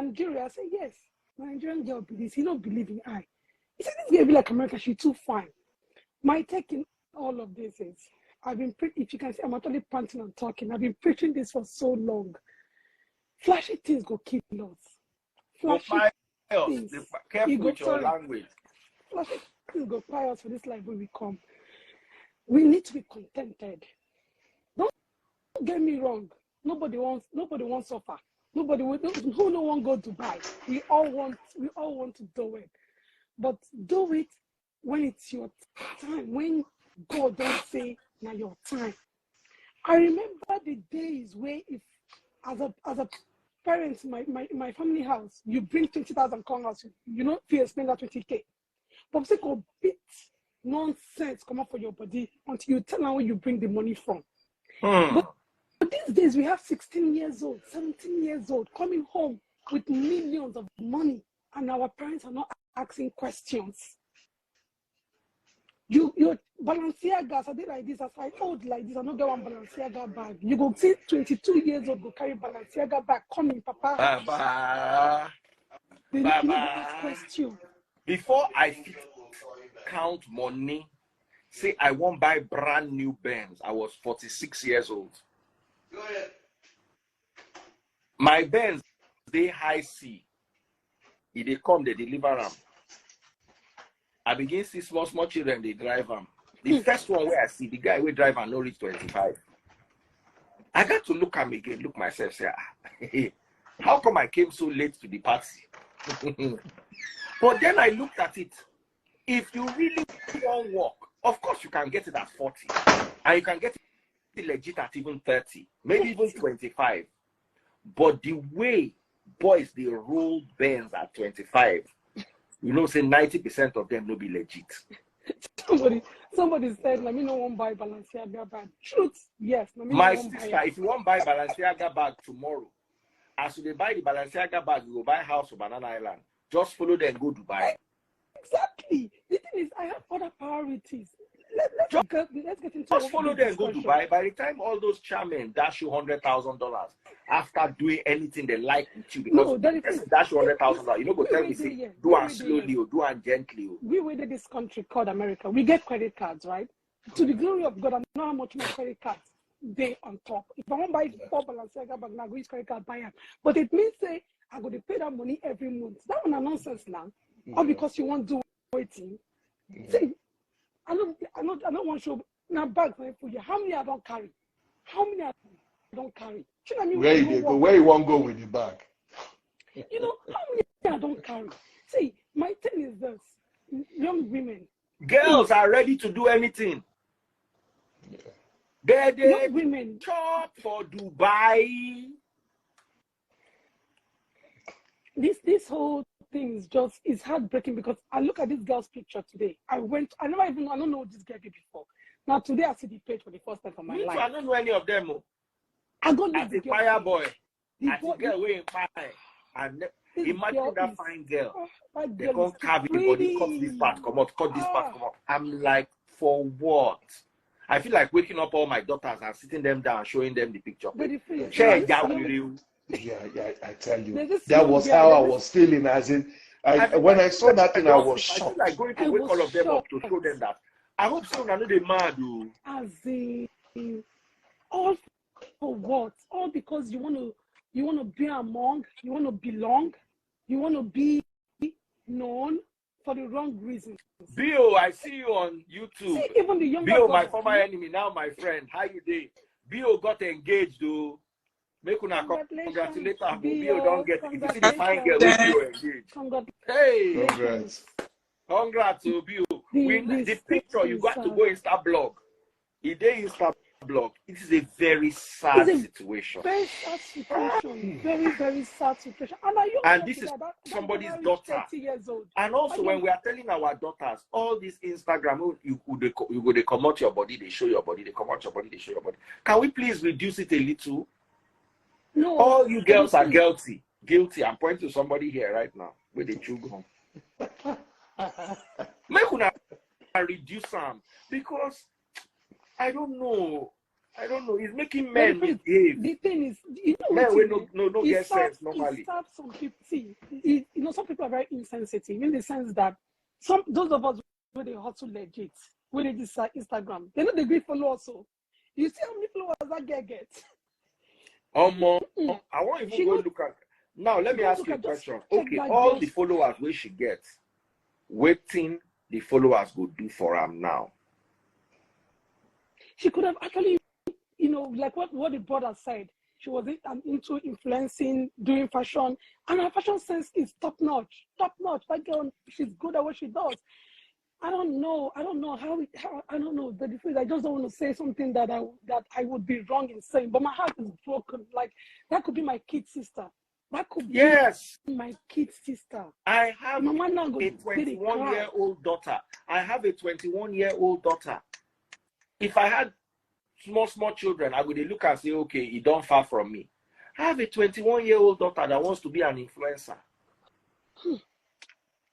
Nigeria. I said, yes. My Nigerian girl believes. He don't believe in I. He said, this girl be like America. She's too fine. My take in all of this is, I've been, if you can see, I'm actually panting and talking. I've been preaching this for so long. Flashy things go kill us. Flashy things. Careful with your language. Flashy things go fire us for this life when we come. We need to be contented. Don't get me wrong. Nobody wants to suffer. Who no one go to Dubai. We all want to do it. But do it when it's your time. When God don't say now your time. I remember the days where if as a parent, my family house, you bring 20,000 house, you know, if you spend that 20K. But say go bit nonsense come up for your body until you tell them where you bring the money from. But these days we have 16 years old, 17 years old coming home with millions of money, and our parents are not asking questions. You Balenciaga, I did like this, as I old like this, I don't get one Balenciaga bag. You go see 22 years old go carry Balenciaga bag, coming, Papa. They never ask question. Before I count money, say I won't buy brand new Benz. I was 46 years old. My Benz, they high C. If they come, they deliver them. I begin see small children, they drive them. The first one where I see the guy will drive and no reach 25. I got to look at me again, look myself, say, how come I came so late to the party? But then I looked at it. If you really want work, of course you can get it at 40. And you can get it legit at even 30, maybe even 25. But the way boys, they roll Benz at 25, you know, say 90% of them will be legit. Somebody said, let me no one buy Balenciaga bag. Truth, yes. My sister, if you want to buy Balenciaga bag tomorrow, as they buy the Balenciaga bag, you go buy house for Banana Island. Just follow them, go Dubai. Exactly. The thing is, I have other priorities. Let's get into just follow them, go Dubai. By the time all those chairmen dash you $100,000 after doing anything they like with you, because dash you $100,000, you know, go tell me, say, do it slowly or do it gently. We waited this country called America. We get credit cards, right? To the glory of God, I know how much my credit cards they on top. If I want to buy 4 Balenciaga bag, I go use credit card buy it. But it means say I go to pay that money every month. That one a nonsense now. Or because you want to do waiting. See, I don't want to show now bags for you. How many I don't carry? How many I don't carry? You know what I mean? Where you want to go with the bag? You know, how many I don't carry? See, my thing is this. Young women. Girls are ready to do anything. Yeah. They women chop for Dubai. This whole thing is heartbreaking because I look at this girl's picture today. I don't know this girl before. Now today I see the page for the first time for my life. I don't know any of them. I go as a fire boy. As a girl way in fire. And imagine that fine girl. They can't carve the body, cut this part, come out, cut this part, come out. I'm like, for what? I feel like waking up all my daughters and sitting them down, showing them the picture. Yeah, I tell you, that was how I was feeling. As in, when I saw that thing, I was shocked. I feel like going to wake all of them up to show them that. I hope so. I know they mad. As in, all for what? All because you want to be among, you want to belong, you want to be known for the wrong reasons. Bio, I see you on YouTube. See, even the younger Bio, my former enemy, now my friend. How you doing? Bio got engaged, though. Make una congratulate her. Bio don't get. If you see the fine girl, Bio engaged. Hey, congrats to Bio. The picture you got to go Insta blog. It is Insta blog. It is a very sad situation. Very sad situation. Very, very sad situation. And this is somebody's daughter. And also, when we are telling our daughters, all this Instagram, you go, they come out your body, they show your body, they come out your body, they show your body. Can we please reduce it a little? No. All you girls are guilty. Guilty. I'm pointing to somebody here right now with a chew gum. Make una reduce them because I don't know. I don't know. It's making But men misbehave. the thing is, you know, Men will no get sense normally. It serves some people. See, you know, some people are very insensitive in the sense that those of us where they hustle legit, where they just Instagram, they know they great follow also. You see how many followers that girl gets? I won't even go look at. Now let me ask you a question. Okay, all the followers where she gets, waiting the followers would do for her now. She could have actually, you know, like what the brother said. She was into influencing, doing fashion, and her fashion sense is top notch. Top notch. That girl, she's good at what she does. I don't know how I don't know the difference. I just don't want to say something that I would be wrong in saying, but my heart is broken. Like that could be my kid sister. That could be my kid sister. I have a 21-year-old daughter. I have a 21-year-old daughter. If I had small children, I would look and say, okay, you don't far from me. I have a 21-year-old daughter that wants to be an influencer.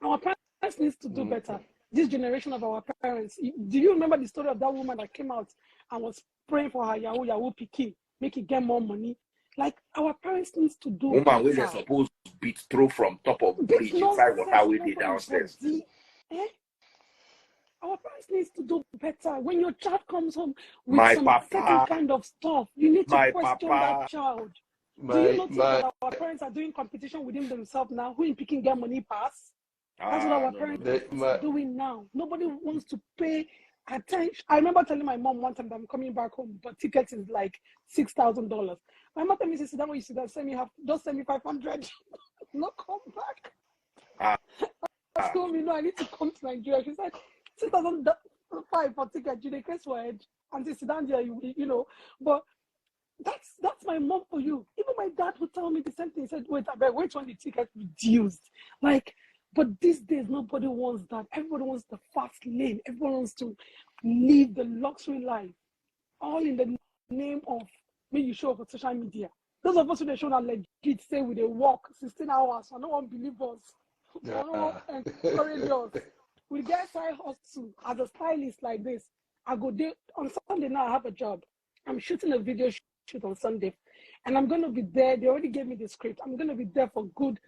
Our parents need to do better. This generation of our parents. Do you remember the story of that woman that came out and was praying for her Yahoo pikin, make it get more money? Like our parents need to do woman better. Where they're supposed to beat throw from top of bridge inside water where they downstairs. Our parents need to do better. When your child comes home with certain kind of stuff, you need to question that child. Do you notice that our parents are doing competition within themselves now? Who in picking get money pass? That's what our parents are doing now. Nobody wants to pay attention. I remember telling my mom one time that I'm coming back home, but tickets is like $6,000. My mom told me, "Sister, that way you see that just send me 500, not come back." She told me, "No, I need to come to Nigeria." She said, $6,005 for ticket. You case for it, and sit down there, you know. But that's my mom for you. Even my dad would tell me the same thing. He said, "Wait when the ticket reduced?" Like. But these days, nobody wants that. Everybody wants the fast lane. Everyone wants to live the luxury life. All in the name of me you show up on social media. Those of us who they show that legit say we they walk 16 hours. I don't want to believe us. I don't want to encourage us. We get side hustle as a stylist like this. I go there on Sunday now. I have a job. I'm shooting a video shoot on Sunday. And I'm going to be there. They already gave me the script. I'm going to be there for good.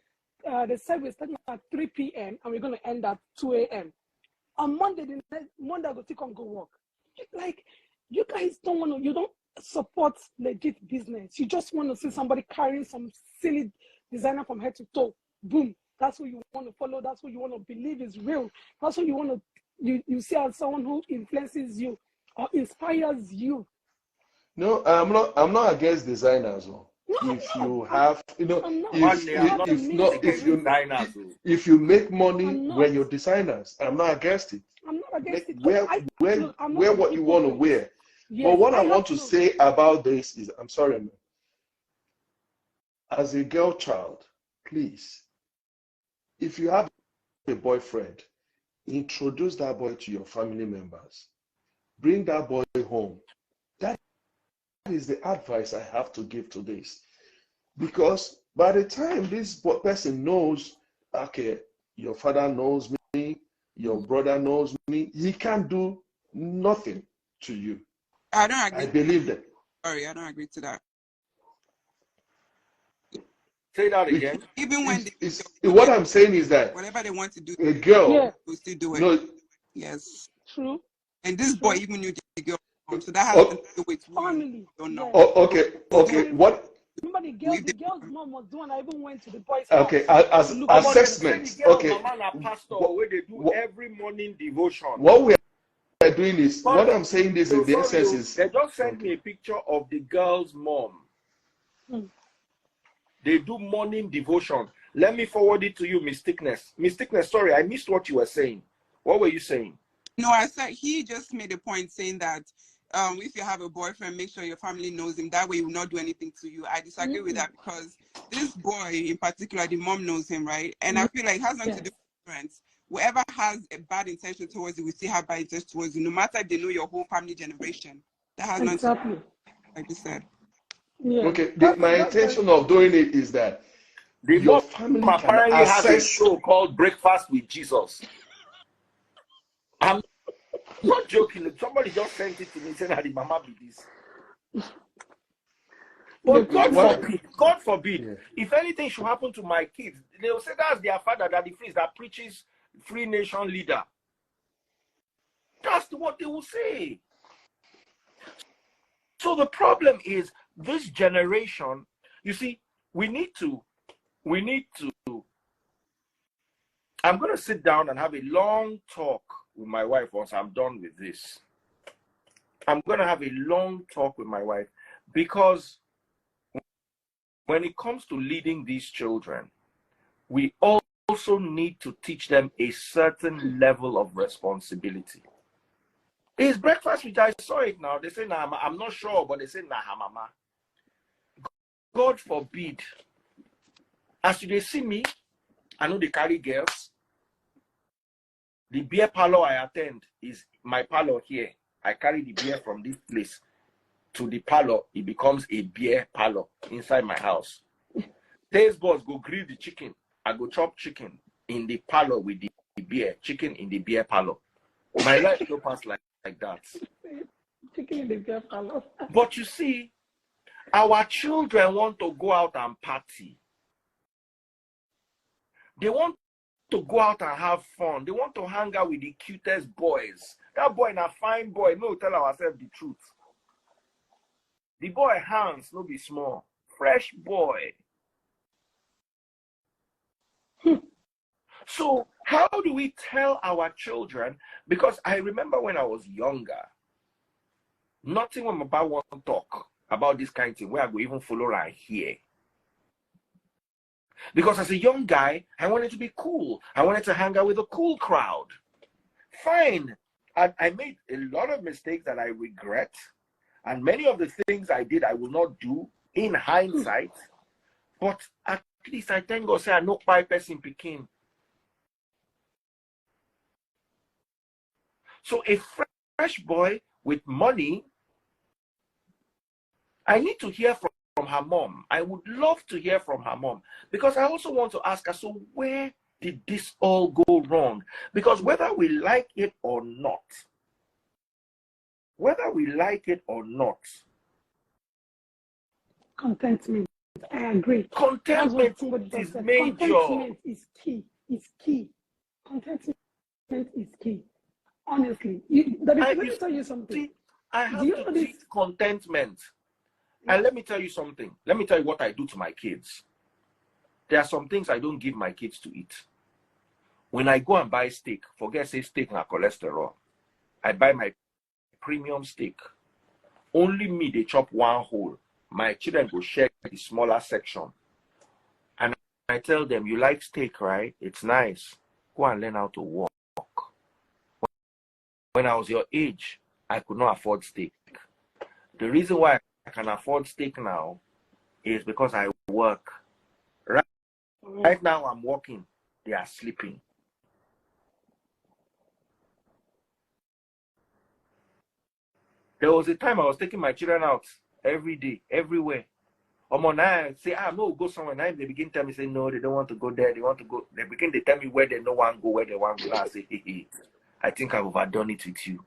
They said we're starting at 3 p.m. and we're going to end at 2 a.m. On Monday, Monday I go take on go work. Like, you guys you don't support legit business. You just want to see somebody carrying some silly designer from head to toe. Boom. That's who you want to follow. That's who you want to believe is real. That's who you want to, you see as someone who influences you or inspires you. No, I'm not against designers. If you have, you know, if you make money when you're designers, I'm not against it. I'm not against it. Wear what you want to wear. Yes, but what I want to say about this is, I'm sorry, man. As a girl child, please, if you have a boyfriend, introduce that boy to your family members. Bring that boy home. That is the advice I have to give to this. Because by the time this person knows, okay, your father knows me, your brother knows me, he can't do nothing to you. I don't agree. I believe that. Sorry, I don't agree to that. Say that again. Even when what I'm saying is that whatever they want to do, a girl will still do it. No, yes. True. And this boy even knew the girl, so that has to do with family. Don't know. Okay. What? Remember the girl's mom was doing. I even went to the boy's house. Okay, as assessment. Okay. Mama pastor, where they do every morning devotion. What we are doing is, what I'm saying this in the essence is, they just sent me a picture of the girl's mom. They do morning devotion. Let me forward it to you, Miss Thickness. Miss Thickness, sorry, I missed what you were saying. What were you saying? No, I said he just made a point saying that if you have a boyfriend, make sure your family knows him. That way he will not do anything to you. I disagree with that because this boy in particular, the mom knows him, right? And I feel like it has nothing to do with friends. Whoever has a bad intention towards you will still have bad intention towards you, no matter if they know your whole family generation. That has nothing to do, like you said. Yeah. Okay, my intention of doing it is that your family apparently can has a show called Breakfast with Jesus. I'm not joking. Somebody just sent it to me saying that the mama be this. But The God forbid, Yeah. if anything should happen to my kids, they will say that's their father, that the priest that preaches free nation leader. That's what they will say. So the problem is this generation, you see, we need to, I'm going to sit down and have a long talk with my wife once I'm done with this. I'm going to have a long talk with my wife because when it comes to leading these children, we also need to teach them a certain level of responsibility. It's breakfast, which I saw it now. They say, nah, I'm not sure, but they say, nah, mama. God forbid. As they see me, I know they carry girls. The beer parlor I attend is my parlor here. I carry the beer from this place to the parlor. It becomes a beer parlor inside my house. Taste boss go grill the chicken. I go chop chicken in the parlor with the beer. Chicken in the beer parlor. My life no pass like that. chicken in the beer parlor. But you see, our children want to go out and party. They want to go out and have fun. They want to hang out with the cutest boys. That boy na fine boy. No, tell ourselves the truth. The boy hands no be small. Fresh boy. So how do we tell our children? Because I remember when I was younger, nothing when my about want to talk about this kind of thing where I go even follow right here. Because as a young guy, I wanted to be cool. I wanted to hang out with a cool crowd. Fine. I made a lot of mistakes that I regret. And many of the things I did, I will not do in hindsight. But at least I thank God say I know Kpai person picking. So a fresh boy with money, I need to hear from her mom. I would love to hear from her mom because I also want to ask her, so where did this all go wrong? Because whether we like it or not, Contentment. I agree. contentment is major. Contentment is key. It's key. Contentment is key. Honestly, let me tell you something. See, I have to teach contentment. And let me tell you something. Let me tell you what I do to my kids. There are some things I don't give my kids to eat. When I go and buy steak, forget say steak and cholesterol. I buy my premium steak. Only me, they chop one whole. My children go share the smaller section. And I tell them, you like steak, right? It's nice. Go and learn how to walk. When I was your age, I could not afford steak. The reason why I can afford steak now is because I work. Right now, I'm working. They are sleeping. There was a time I was taking my children out every day, everywhere. Now I say, no, go somewhere. Now they begin to tell me, say, no, they don't want to go there. They want to go. They begin to tell me where they don't want to go, where they want to go. Now I say, hey, I think I've overdone it with you.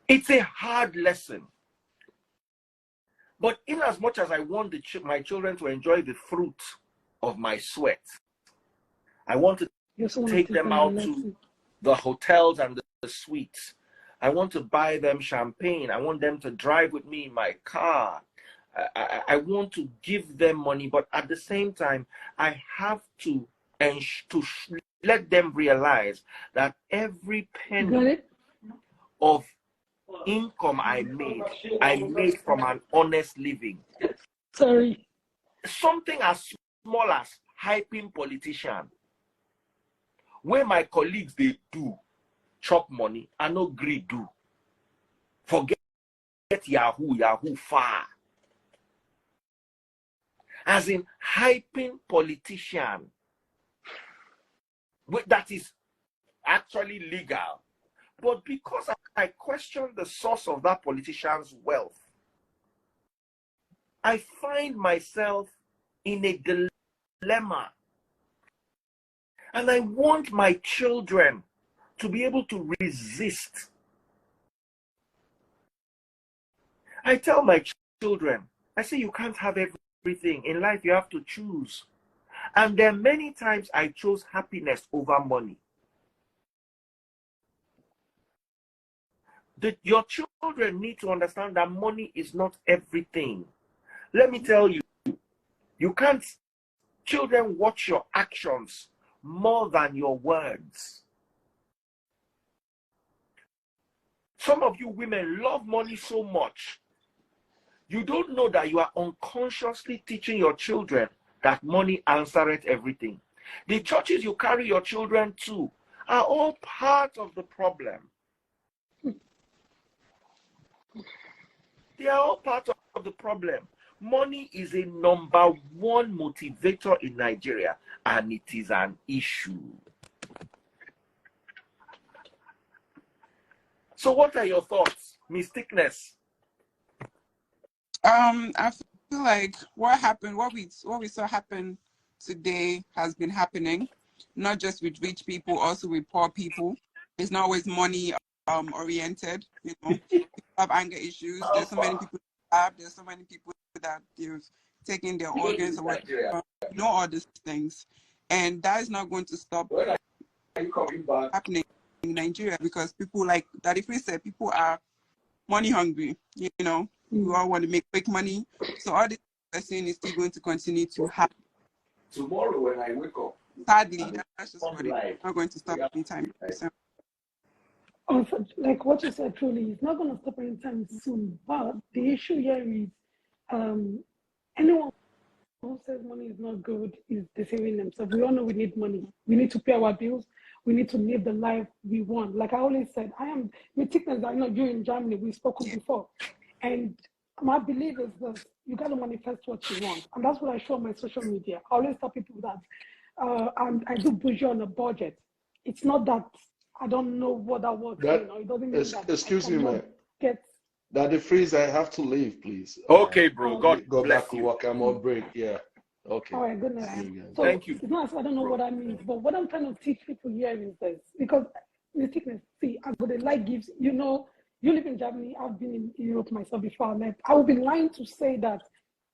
It's a hard lesson. But in as much as I want my children to enjoy the fruit of my sweat, I want to take them out to the hotels and the suites. I want to buy them champagne. I want them to drive with me in my car. I want to give them money, but at the same time, I have to let them realize that every penny of income I made from an honest living. Sorry. Something as small as hyping politician. Where my colleagues, they do chop money, I no agree do. Forget Yahoo far. As in hyping politician. That is actually legal. But because I question the source of that politician's wealth, I find myself in a dilemma. And I want my children to be able to resist. I tell my children, I say you can't have everything. In life, you have to choose. And there are many times I chose happiness over money. Your children need to understand that money is not everything. Let me tell you, you can't, children watch your actions more than your words. Some of you women love money so much, you don't know that you are unconsciously teaching your children that money answereth everything. The churches you carry your children to are all part of the problem. They are all part of the problem. Money is a number one motivator in Nigeria, and it is an issue. So what are your thoughts, Miss Thickness? I feel like what we saw happen today has been happening, not just with rich people, also with poor people. It's not always money oriented, you know. People have anger issues. There's so many people there's so many people that they've taken their organs or whatever, you know, all these things. And that is not going to stop happening in Nigeria, because people, like Daddy Free said, people are money hungry, you know. We all want to make quick money. So all this person is still going to continue to happen. Tomorrow when I wake up. Sadly, that's just what it's not going to stop anytime soon. Like what you said, truly, it's not going to stop anytime soon. But the issue here is anyone who says money is not good is deceiving themselves. We all know we need money. We need to pay our bills. We need to live the life we want. Like I always said, I am with Thickness. I know you in Germany, we've spoken before. And my belief is this: you got to manifest what you want. And that's what I show on my social media. I always tell people that I do bougie on a budget. It's not that I don't know what that word means. It doesn't mean that. Excuse me, man. Get Daddy Freeze, I have to leave, please. Okay, bro. God go bless back to you. work. I'm on break. Yeah. Okay. All right, goodness. So thank you. It's not as I don't know what that means, but what I'm trying to teach people here is this: because the Thickness, see, I got the light gives. You know, you live in Germany. I've been in Europe myself before I left. I would be lying to say that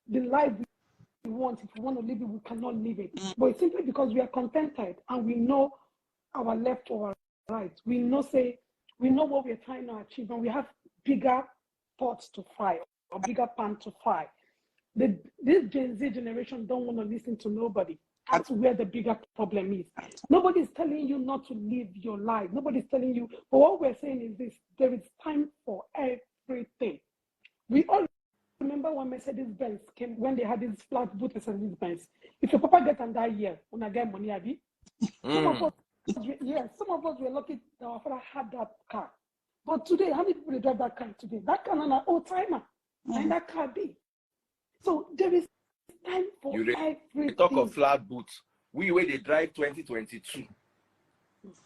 the life we want, if we want to live it, we cannot live it. But it's simply because we are contented and we know our left or our right. We know what we're trying to achieve, and we have bigger pots to fry or bigger pan to fry. This Gen Z generation don't want to listen to nobody. That's where the bigger problem is. Nobody's telling you not to live your life. Nobody's telling you. But what we're saying is this: there is time for everything. We all remember when Mercedes-Benz came, when they had this flat boot Mercedes-Benz. If your papa gets on that year, when I get money, Abby, some of us were lucky that our father had that car. But today, how many people drive that car today? That car on an old timer, and that car be. So there is time for everything. You talk of flat boots. We where they drive 2022.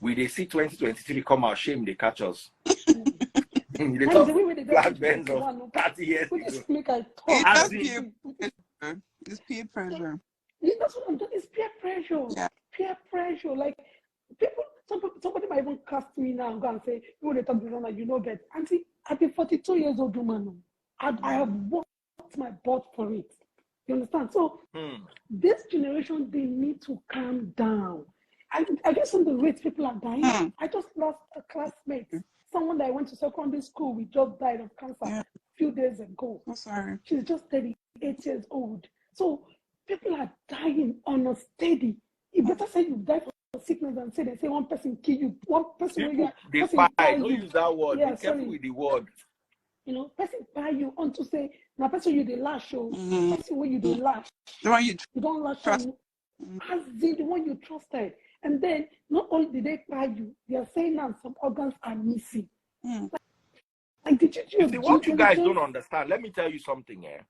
We they see 2023 come out, shame they catch us. They talk flat Benz of 30 years ago. It's peer pressure. That's what I'm doing. It's peer pressure. Yeah. Peer pressure. Like somebody might even cast me now and go and say, you want to talk to someone you know get. Auntie, I've been 42 years old woman. I have worked my butt for it. You understand? So this generation, they need to calm down. I guess some of the rates people are dying. I just lost a classmate, someone that I went to secondary school. We just died of cancer a few days ago. I'm sorry. She's just 38 years old. So people are dying on a steady. You better say you die for sickness than say they say one person kill you. One person they fight. Don't use that word. Yeah, be careful with the word. You know, person buy you on to say, now person you the lash show, person where you the lash. The one you don't lash trust. As the one you trusted. And then not only did they buy you, they are saying now some organs are missing. Like what you guys don't understand, let me tell you something here.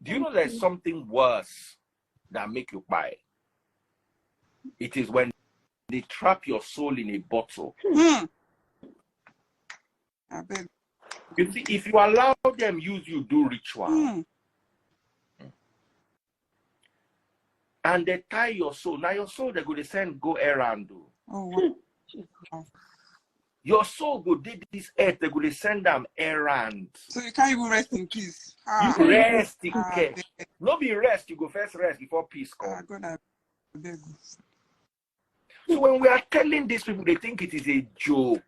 Do you know there's something worse that make you buy? It is when they trap your soul in a bottle. I bet. You see, if you allow them use you, do ritual. And they tie your soul. Now your soul, they're going to send go errand. Your soul go did this earth, they go send them errands. So you can't even rest in peace. You rest, okay. No be rest, you go first rest before peace come. God, I beg. So when we are telling these people, they think it is a joke.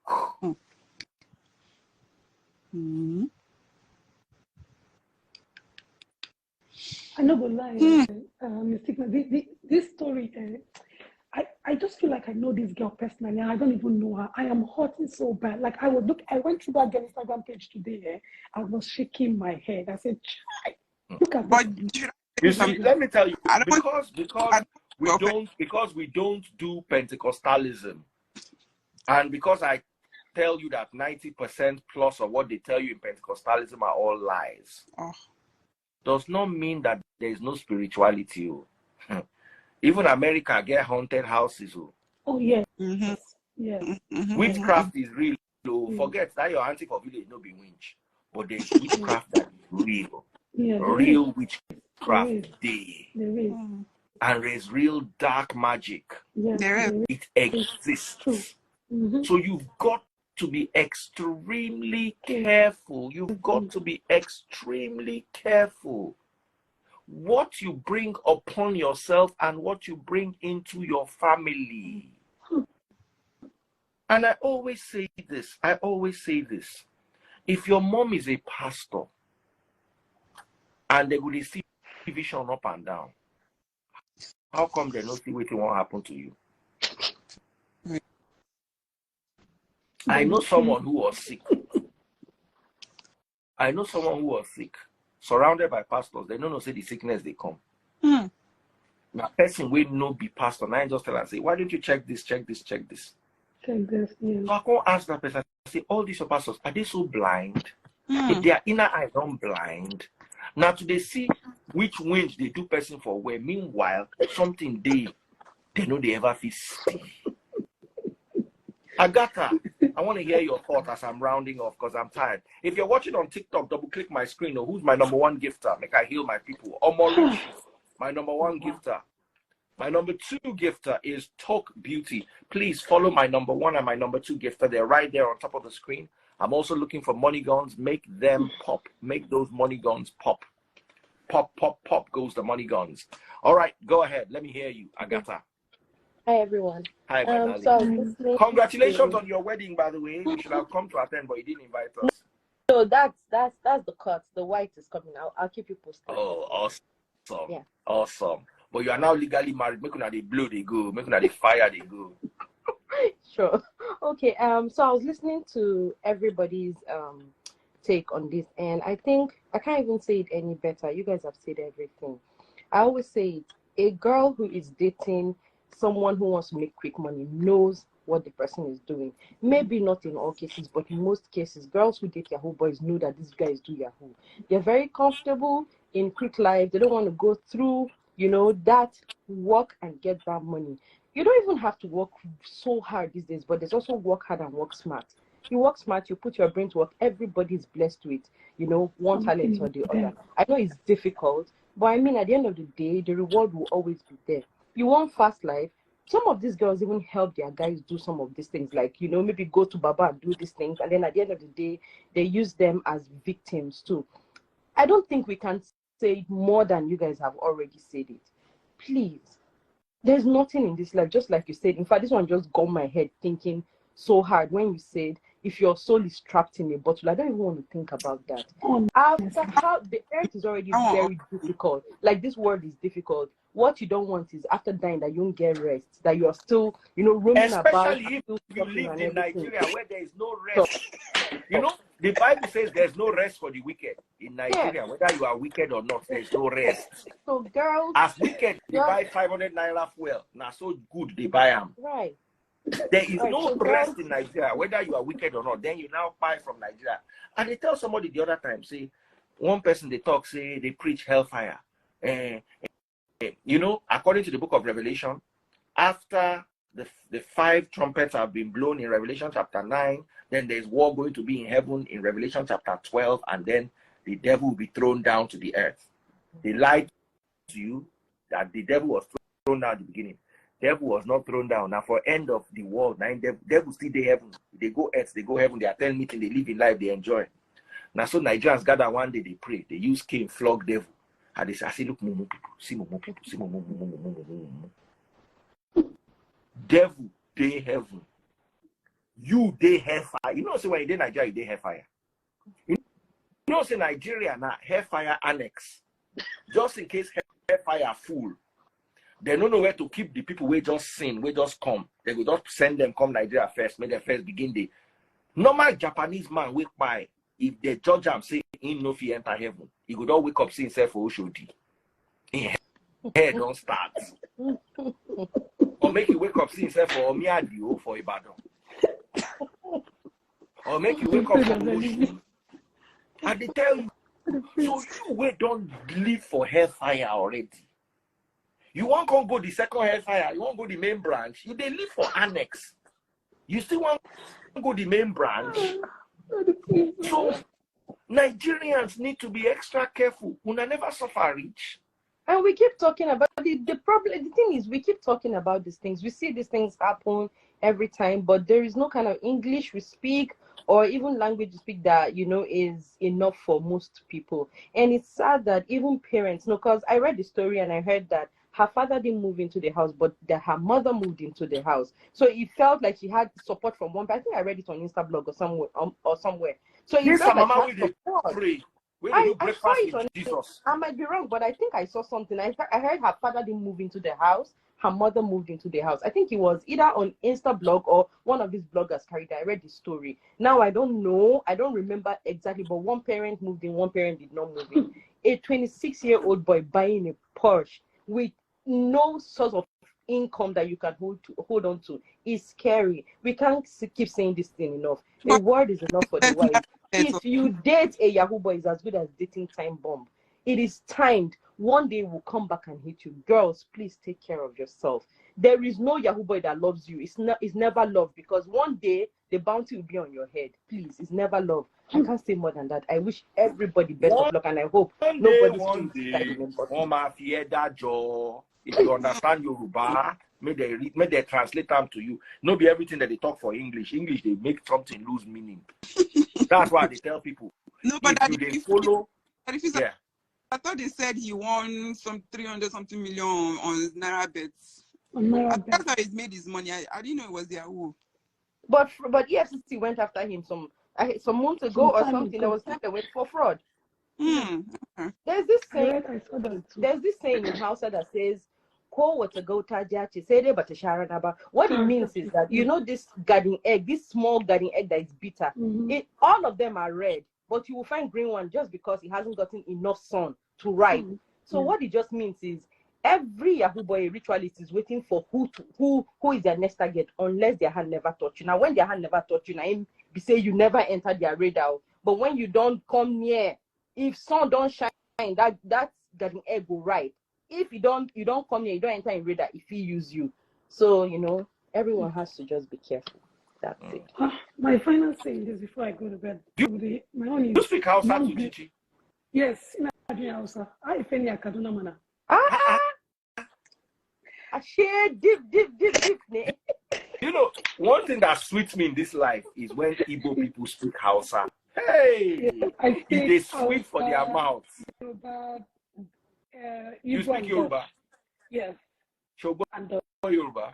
Mm-hmm. I know, but lie, this story, I just feel like I know this girl personally. I don't even know her. I am hurting so bad. Like I went through that girl Instagram page today. I was shaking my head. I said, "Chai, look at But you see, let me tell you, because we don't do Pentecostalism, and because I tell you that 90% plus of what they tell you in Pentecostalism are all lies, does not mean that there is no spirituality. Even America get haunted houses. Oh yeah. Mm-hmm. Yeah. Mm-hmm. Witchcraft is real. Forget that your auntie for village no be winch, but there's witchcraft that is real. Yeah, Real witchcraft day. Mm. And there's real dark magic. Yeah, it exists. Mm-hmm. So you've got to be extremely careful. You've got to be extremely careful what you bring upon yourself and what you bring into your family. And I always say this. If your mom is a pastor and they will see vision up and down, how come they don't see what won't happen to you? I know someone who was sick. Surrounded by pastors. They don't know say the sickness they come. Now person will not be pastor. Now I just tell her, say, why don't you check this? Check this, yeah. So I can't ask that person, I say, all these pastors, are they so blind? If their inner eye don't blind. Now to they see which winds they do person for where. Meanwhile, something they know they ever feel see. Agatha, I want to hear your thoughts as I'm rounding off because I'm tired. If you're watching on TikTok, double click my screen. Or who's my number one gifter? Make I heal my people. Omorich, my number one gifter. My number two gifter is Talk Beauty. Please follow my number one and my number two gifter. They're right there on top of the screen. I'm also looking for money guns. Make them pop. Make those money guns pop. Pop, pop, pop goes the money guns. All right, go ahead. Let me hear you, Agatha. Hi, everyone. Hi, my darling. Congratulations on your wedding, by the way. You should have come to attend, but you didn't invite us. No, that's the cut. The white is coming out. I'll keep you posted. Oh, awesome. Yeah. Awesome. But you are now legally married. Make una the blow they go. Make una the fire they go. Sure. Okay. So I was listening to everybody's take on this, and I think I can't even say it any better. You guys have said everything. I always say it. A girl who is dating someone who wants to make quick money knows what the person is doing. Maybe not in all cases, but in most cases, girls who date Yahoo boys know that these guys do Yahoo. They're very comfortable in quick life. They don't want to go through, that work and get that money. You don't even have to work so hard these days, but there's also work hard and work smart. You work smart, you put your brain to work. Everybody's blessed with, one talent or the other. I know it's difficult, but I mean, at the end of the day, the reward will always be there. You want fast life. Some of these girls even help their guys do some of these things, like, maybe go to Baba and do these things. And then at the end of the day, they use them as victims too. I don't think we can say more than you guys have already said it. Please, there's nothing in this life, just like you said. In fact, this one just got my head thinking so hard when you said, if your soul is trapped in a bottle. I don't even want to think about that. After how the earth is already very difficult. Like, this world is difficult. What you don't want is after dying that you don't get rest, that you are still, roaming about. Especially if you live in Nigeria where there is no rest. The Bible says there's no rest for the wicked in Nigeria. Yeah. Whether you are wicked or not, there's no rest. So girls, as wicked, they buy 500 naira fuel. Now so good they buy them. Right. There is no rest in Nigeria, whether you are wicked or not. Then you now buy from Nigeria. And they tell somebody the other time, say, one person they talk, say they preach hellfire. According to the book of Revelation, after the 5 trumpets have been blown in Revelation chapter 9, then there's war going to be in heaven in Revelation chapter 12, and then the devil will be thrown down to the earth. They lied to you that the devil was thrown down at the beginning. Devil was not thrown down. Now for end of the world, now devil still they heaven. They go earth, they go heaven, they attend meeting, they live in life, they enjoy. Now so Nigerians gather one day, they pray, they use cane, flog devil. And they say, I say, look, mumu people, see mumu people, see mumu. Devil, they heaven. You, they hellfire. You know, say when you in Nigeria, they hellfire. You know, say Nigeria now hellfire annex. Just in case hellfire full. They don't know where to keep the people who just sin, who just come. They will just send them come Nigeria first, make them first begin the normal Japanese man wake by. If they judge him, say he no fi enter heaven, he could all wake up see himself for Oshodi. Head don't start. Or make you wake up see himself for Omiadio for Ibadan. Or make you wake up for Oshodi. And they tell you, so you we don't live for hellfire already. You won't go the second hellfire, you won't go the main branch. You they live for annex. You still want to go the main branch. So Nigerians need to be extra careful. Una never suffer rich. And we keep talking about the problem. The thing is, we keep talking about these things. We see these things happen every time, but there is no kind of English we speak or even language we speak that, you know, is enough for most people. And it's sad that even parents, no, because I read the story and I heard that her father didn't move into the house, but that her mother moved into the house. So it felt like she had support from one. I think I read it on Instablog or somewhere. So it This felt like mama she had support. pray. I saw it on Jesus. I might be wrong, but I think I saw something. I heard her father didn't move into the house. Her mother moved into the house. I think it was either on Instablog or one of these bloggers carried it. I read the story. Now I don't know. I don't remember exactly, but one parent moved in, one parent did not move in. A 26-year-old boy buying a Porsche with no source of income that you can hold on to is scary. We can't keep saying this thing enough. A word is enough for the wise. If you date a Yahoo boy, it's as good as dating time bomb. It is timed. One day will come back and hit you. Girls, please take care of yourself. There is no Yahoo boy that loves you. It's never love, because one day the bounty will be on your head. Please, it's never love. I can't say more than that. I wish everybody best of luck, and I hope nobody One day, if you understand Yoruba, may they translate them to you. Not be everything that they talk for English. English, they make something lose meaning. That's why they tell people. No, but If follow, yeah. I thought they said he won some 300 something million on Naira bets. That's how he's made his money. I didn't know it was Yahoo. But EFCC went after him some months ago or something. There was time they went for fraud. There's this saying. There's this saying in Hausa that says, what it means is that, you know, this garden egg, this small garden egg that is bitter, all of them are red, but you will find green one just because it hasn't gotten enough sun to ripe. So what it just means is every Yahoo boy ritualist is waiting for who is their next target, unless their hand never touch you. Now, when their hand never touch you, now be say you never enter their radar. But when you don't come near, if sun don't shine, that garden egg will ripe. If you don't come near, you don't enter in radar, if he use you. So, you know, everyone has to just be careful. That's it. My final saying is before I go to bed. My own is, you speak Hausa to Gigi? Yes, in Hausa. I feel like Kaduna mana. I share deep. You know, one thing that sweets me in this life is when Igbo people speak Hausa. Hey, it is sweet for their mouths. You speak Yoruba? Yes. Shogo Yoruba. Yoruba.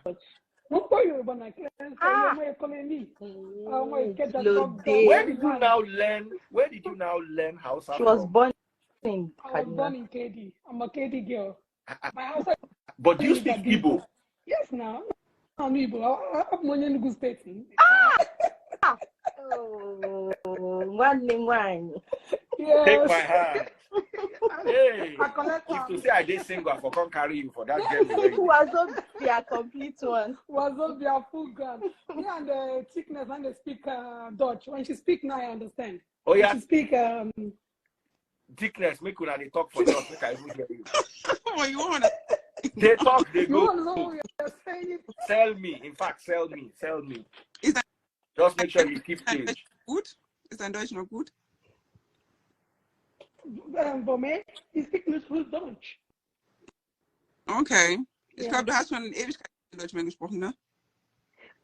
Where did you now learn Hausa? She was born in Kaduna. I was born in KD. I'm a KD girl. My house. But do you speak Igbo? Yes, now. I'm Igbo. I'm in Enugu State. One. Yes. Take my hand. Hey, if to say I did single, I forgot carry you for that journey. Was up their complete one. Was up their full gun. Yeah, and the thickness and they speak Dutch. When she speak now, I understand. Oh yeah. When she speak thickness, make una they talk for us. Make I even hear you. Oh, you wanna? They talk, they go. You want to know what you're saying? Sell me. In fact, sell me. Is that just make sure you keep change. Good? Is that Dutch not good? For me, he speaks good Dutch. Okay. Ich Yeah. glaube, du hast schon Ewigkeit Deutsch gesprochen, ne?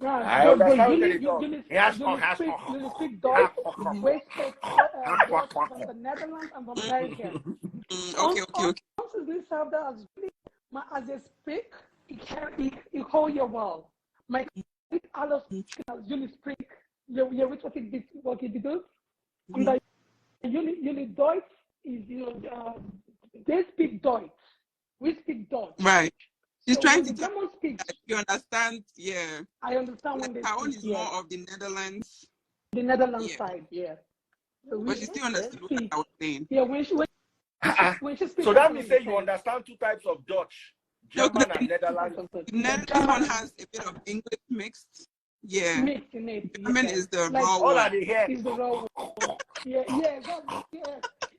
I understand what they talk. You speak Deutsch, we speak Dutch from the Netherlands and from Belgium. Okay. Once you have that as you speak, you hold your wall. My alles jullie speak, je weet wat je bedoelt. Omdat jullie Duits is, they speak Deutsch. We speak Dutch. Right. She's So trying when to the tell German speaks, you understand, yeah. I understand when Like they her own speak. is more of the Netherlands. The Netherlands Yeah. side, yeah. So But she still understood what I was saying. Yeah, when she speaks. So that means say you understand two types of Dutch, No, German and Netherlands. This one has a bit of English mixed. Yeah. Mixed in it. German is the raw All one. of the hair. Is the raw one. Yeah.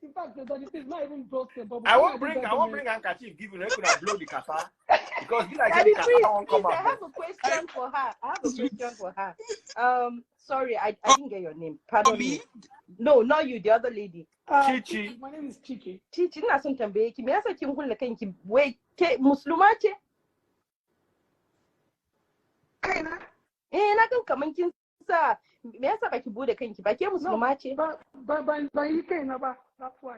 In fact, it is not even broken. But I won't bring handkerchief, give you, you could have blow the kasa. Because you like the kasa won't come I out. have a question for her. Sorry, I didn't get your name. Pardon me. No, not you, the other lady. Chichi. My name is Chichi. Chichi, na son tambaye ki me yasa kin hulla kanki wai ke musulma ce? Kaina? Na gan kaman kin sa me yasa baki bude kanki ba ke musulma ce? Ba yi kaina ba. That's why.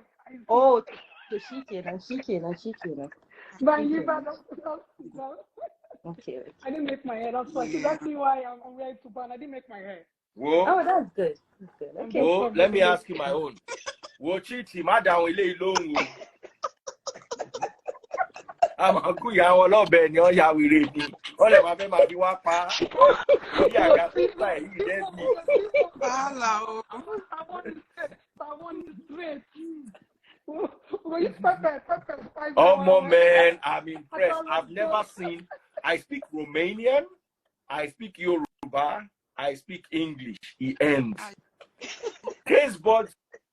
Oh, to shikenan. Ban yi ba. Okay. I didn't make my hair. That's why. She's asking me why I'm wearing turban. I didn't make my hair. Whoa. Oh, that's good. Okay. Whoa, let me ask you my own. Whoa, Chichi, madam, we long. I'm a good young love, and you're ready. All of my baby, you are pa. Yeah, I got to play. Hello. I want straight. Oh, my man, I'm impressed. I've never seen. I speak Romanian, I speak Yoruba, I speak English. He ends. Caseboard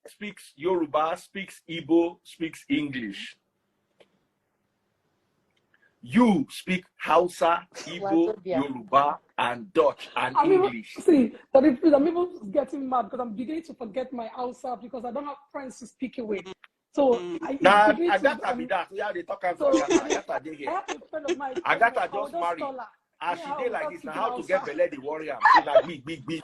speaks Yoruba, speaks Igbo, speaks English. You speak Hausa, Igbo, Yoruba, and Dutch and English. See, that if I'm even getting mad because I'm beginning to forget my Austa because I don't have friends to speak it with. So I got to be that. Yeah, they talk about Agatha. Agatha just married. As she did like this, now how to get belly the warrior. She's like big.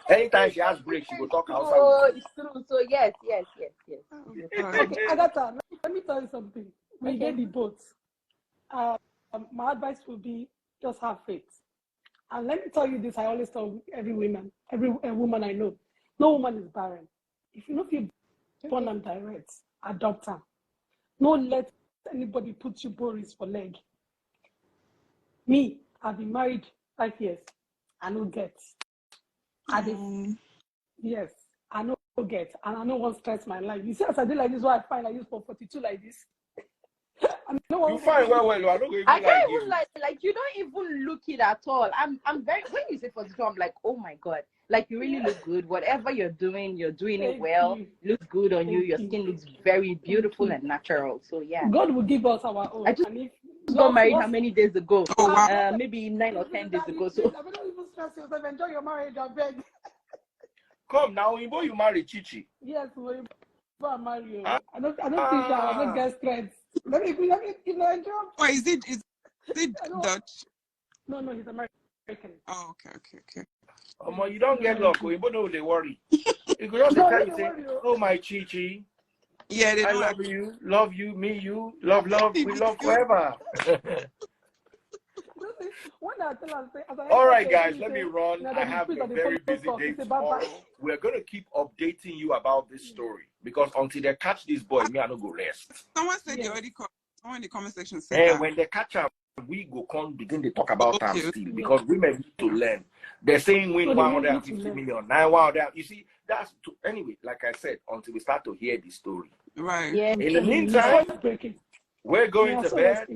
Anytime she has break, she will talk Hausa. Oh, it's true. So yes. Okay, Agatha, let me tell you something. We get the both. My advice would be just have faith. And let me tell you this, I always tell every woman I know, no woman is barren. If you know if you're born and direct, adopt her. Don't let anybody put you Boris for leg. Me, I've been married 5 years. I know get. Yes, I know get. And I know one stress my life. You see, as I did like this, what I find I use for 42 like this. You find well. I can't even like you don't even look it at all. I'm very when you say 42, I'm like, oh my god, like you really look good. Whatever you're doing it well. Looks good on you. Your skin looks very beautiful and natural. So yeah, God will give us our own. I just got married how many days ago? Maybe 9 or 10 days ago. So I don't even stress yourself. Enjoy your marriage, I beg. Come now, Igbo, you marry Chichi. Yes, we marry you. I don't think I don't get stressed. Let me enjoy. Oh, is it Dutch? No, he's American. Oh, okay. You don't get luck. Igbo know they worry. You could just tell you, say, oh my Chichi. Yeah, I love you, me, you, love, we love forever. All right, guys, let me run. I have a very busy day tomorrow. We're going to keep updating you about this story because until they catch this boy, me, I don't go rest. Someone said they already called. Someone in the comment section said that. When they catch him, we go come begin to talk about time still because women need to learn. They're saying win 150 million, 100. You see, that's anyway. Like I said, until we start to hear the story. Right. Yeah. In the meantime, we're going to bed.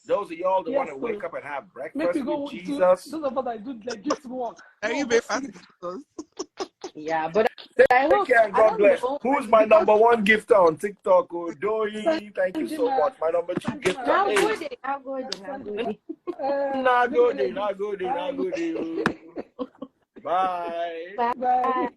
Those of y'all that want to wake up and have breakfast with Jesus. Those of us that do like this work. Are you very fast? Yeah, but I hope. Take care and God bless. Who's my number one gifter on TikTok? Doi, thank you so much. My number 2 gifter. Now good. Not good. Bye. Bye.